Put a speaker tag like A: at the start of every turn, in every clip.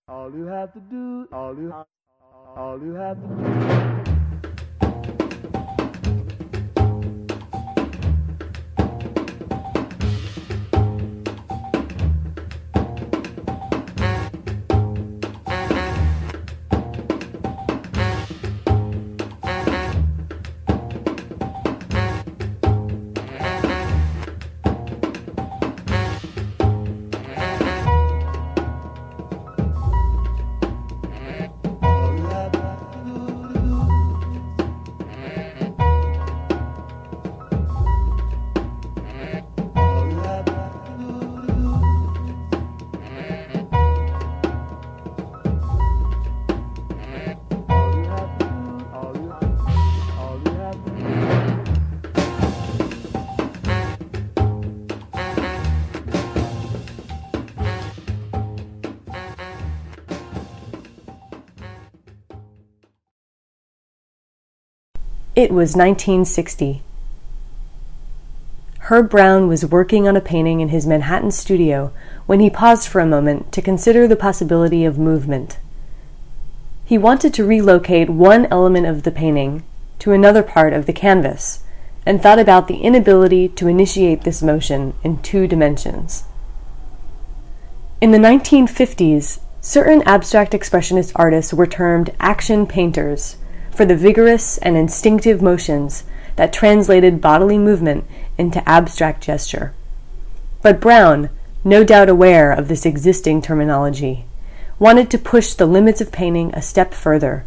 A: All you have to do, all you have to do.
B: It was 1960. Herb Brown was working on a painting in his Manhattan studio when he paused for a moment to consider the possibility of movement. He wanted to relocate one element of the painting to another part of the canvas and thought about the inability to initiate this motion in 2 dimensions. In the 1950s, certain abstract expressionist artists were termed action painters for the vigorous and instinctive motions that translated bodily movement into abstract gesture. But Brown, no doubt aware of this existing terminology, wanted to push the limits of painting a step further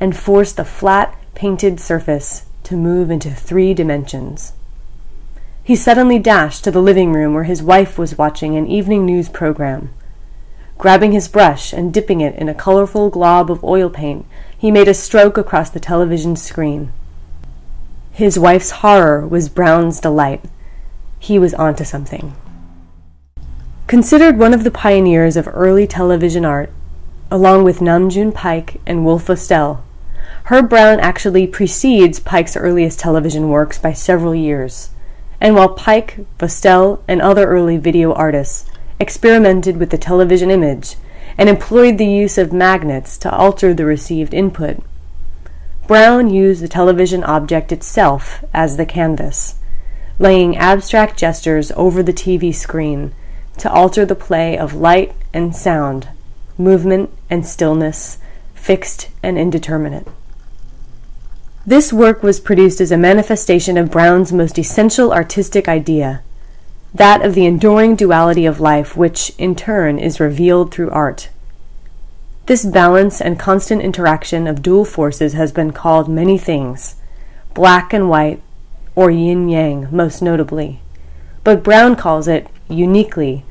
B: and force the flat, painted surface to move into 3 dimensions. He suddenly dashed to the living room where his wife was watching an evening news program. Grabbing his brush and dipping it in a colorful glob of oil paint, he made a stroke across the television screen. His wife's horror was Brown's delight. He was onto something. Considered one of the pioneers of early television art, along with Nam June Paik and Wolf Ostell, Herb Brown actually precedes Paik's earliest television works by several years, and while Paik, Vostell, and other early video artists experimented with the television image and employed the use of magnets to alter the received input, Brown used the television object itself as the canvas, laying abstract gestures over the TV screen to alter the play of light and sound, movement and stillness, fixed and indeterminate. This work was produced as a manifestation of Brown's most essential artistic idea, that of the enduring duality of life, which, in turn, is revealed through art. This balance and constant interaction of dual forces has been called many things, black and white, or yin-yang most notably, but Brown calls it, uniquely,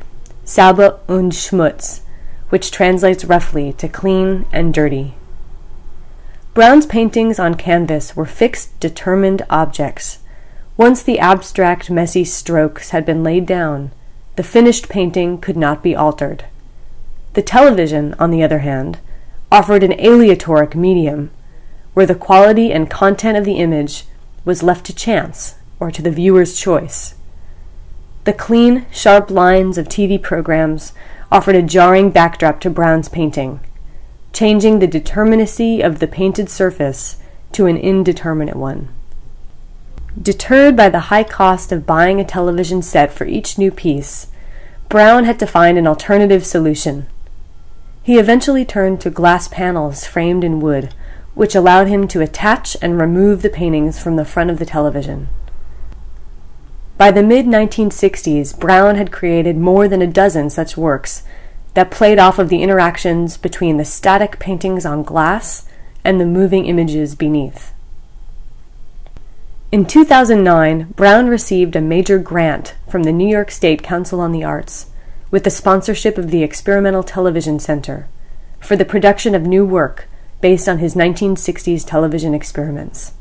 B: Sauber und Schmutz, which translates roughly to clean and dirty. Brown's paintings on canvas were fixed, determined objects. Once the abstract, messy strokes had been laid down, the finished painting could not be altered. The television, on the other hand, offered an aleatoric medium, where the quality and content of the image was left to chance or to the viewer's choice. The clean, sharp lines of TV programs offered a jarring backdrop to Brown's painting, changing the determinacy of the painted surface to an indeterminate one. Deterred by the high cost of buying a television set for each new piece, Brown had to find an alternative solution. He eventually turned to glass panels framed in wood, which allowed him to attach and remove the paintings from the front of the television. By the mid-1960s, Brown had created more than a dozen such works that played off of the interactions between the static paintings on glass and the moving images beneath. In 2009, Brown received a major grant from the New York State Council on the Arts, with the sponsorship of the Experimental Television Center, for the production of new work based on his 1960s television experiments.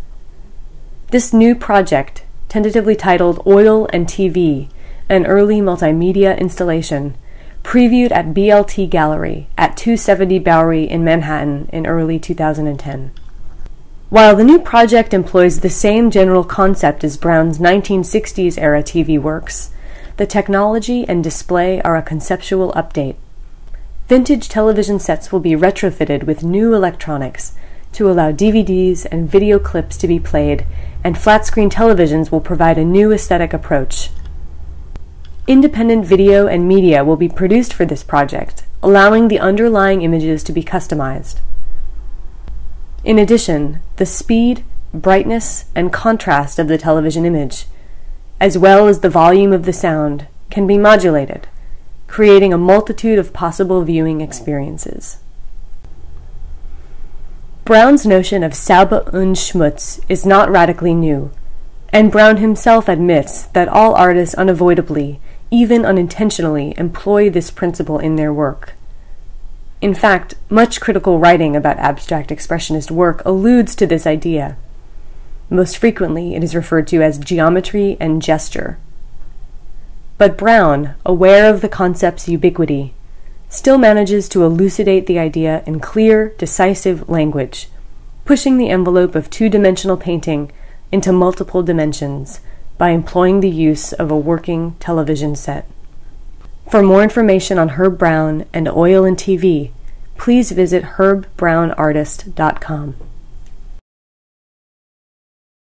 B: This new project, tentatively titled Oil and TV, an early multimedia installation, previewed at BLT Gallery at 270 Bowery in Manhattan in early 2010. While the new project employs the same general concept as Brown's 1960s-era TV works, the technology and display are a conceptual update. Vintage television sets will be retrofitted with new electronics to allow DVDs and video clips to be played, and flat-screen televisions will provide a new aesthetic approach. Independent video and media will be produced for this project, allowing the underlying images to be customized. In addition, the speed, brightness, and contrast of the television image, as well as the volume of the sound, can be modulated, creating a multitude of possible viewing experiences. Brown's notion of Sauber und Schmutz is not radically new, and Brown himself admits that all artists unavoidably, even unintentionally, employ this principle in their work. In fact, much critical writing about abstract expressionist work alludes to this idea. Most frequently, it is referred to as geometry and gesture. But Brown, aware of the concept's ubiquity, still manages to elucidate the idea in clear, decisive language, pushing the envelope of two-dimensional painting into multiple dimensions by employing the use of a working television set. For more information on Herb Brown and Oil and TV, please visit HerbBrownOilOnTV.com.